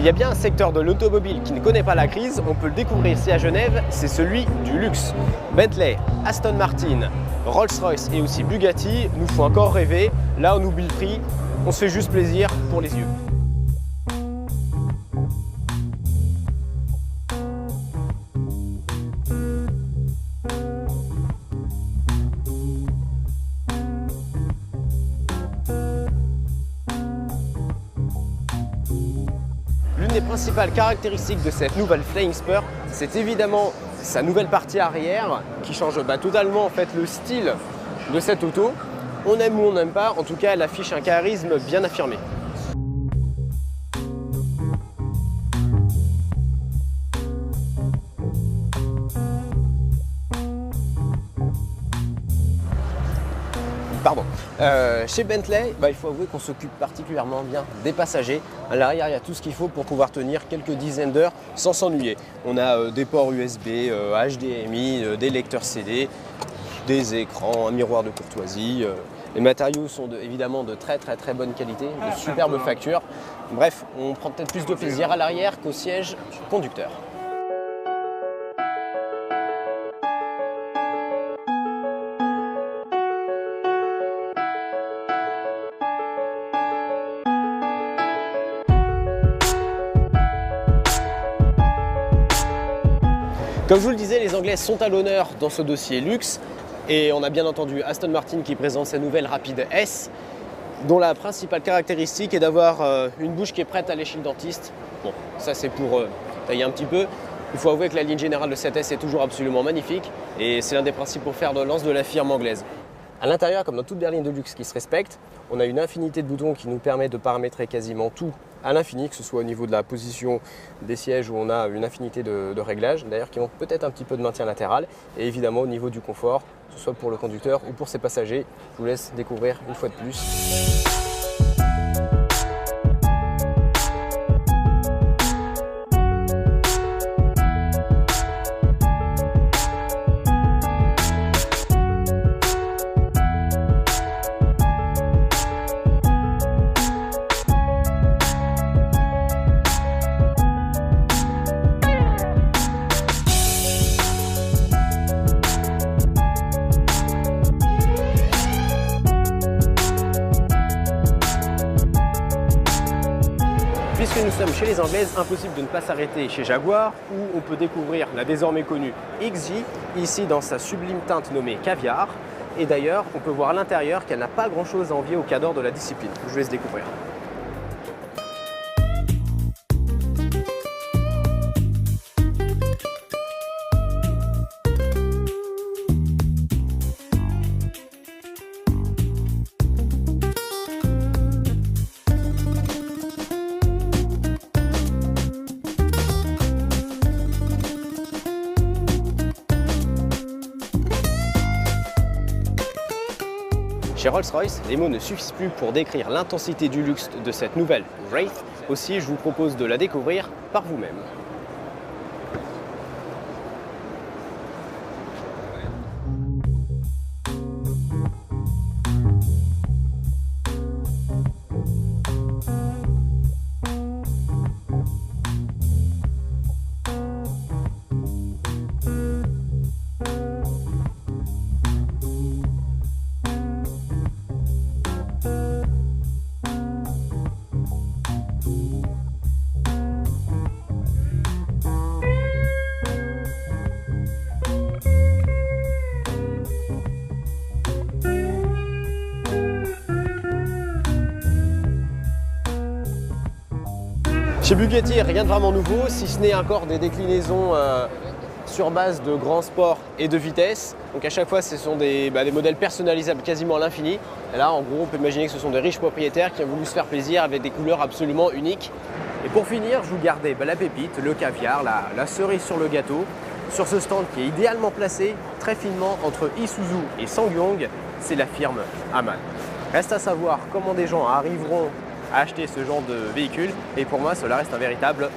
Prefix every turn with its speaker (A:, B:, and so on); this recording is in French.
A: S'il y a bien un secteur de l'automobile qui ne connaît pas la crise, on peut le découvrir ici à Genève, c'est celui du luxe. Bentley, Aston Martin, Rolls-Royce et aussi Bugatti nous font encore rêver. Là, on oublie le prix, on se fait juste plaisir pour les yeux. L'une des principales caractéristiques de cette nouvelle Flying Spur, c'est évidemment sa nouvelle partie arrière qui change totalement en fait le style de cette auto. On aime ou on n'aime pas, en tout cas elle affiche un charisme bien affirmé. Chez Bentley, il faut avouer qu'on s'occupe particulièrement bien des passagers. À l'arrière, il y a tout ce qu'il faut pour pouvoir tenir quelques dizaines d'heures sans s'ennuyer. On a des ports USB, HDMI, des lecteurs CD, des écrans, un miroir de courtoisie. Les matériaux sont évidemment de très bonne qualité, de superbes factures. Bref, on prend peut-être plus de plaisir à l'arrière qu'au siège conducteur. Comme je vous le disais, les Anglais sont à l'honneur dans ce dossier luxe et on a bien entendu Aston Martin qui présente sa nouvelle Rapide S dont la principale caractéristique est d'avoir une bouche qui est prête à aller chez le dentiste. Bon, ça c'est pour tailler un petit peu. Il faut avouer que la ligne générale de cette S est toujours absolument magnifique et c'est l'un des principaux fers de lance de la firme anglaise. À l'intérieur, comme dans toute berline de luxe qui se respecte, on a une infinité de boutons qui nous permet de paramétrer quasiment tout à l'infini, que ce soit au niveau de la position des sièges où on a une infinité de réglages, d'ailleurs qui ont peut-être un petit peu de maintien latéral, et évidemment au niveau du confort, que ce soit pour le conducteur ou pour ses passagers. Je vous laisse découvrir une fois de plus. Puisque nous sommes chez les Anglaises, impossible de ne pas s'arrêter chez Jaguar, où on peut découvrir la désormais connue XJ, ici dans sa sublime teinte nommée Caviar. Et d'ailleurs, on peut voir à l'intérieur qu'elle n'a pas grand-chose à envier au Cador de la discipline. Je vous laisse découvrir. Chez Rolls-Royce, les mots ne suffisent plus pour décrire l'intensité du luxe de cette nouvelle Wraith. Aussi, je vous propose de la découvrir par vous-même. Chez Bugatti, rien de vraiment nouveau, si ce n'est encore des déclinaisons sur base de grand sport et de vitesse. Donc à chaque fois, ce sont des modèles personnalisables quasiment à l'infini. Et là, en gros, on peut imaginer que ce sont des riches propriétaires qui ont voulu se faire plaisir avec des couleurs absolument uniques. Et pour finir, je vous gardais la pépite, le caviar, la cerise sur le gâteau, sur ce stand qui est idéalement placé, très finement entre Isuzu et SsangYong, c'est la firme Hamann. Reste à savoir comment des gens arriveront à acheter ce genre de véhicule et pour moi cela reste un véritable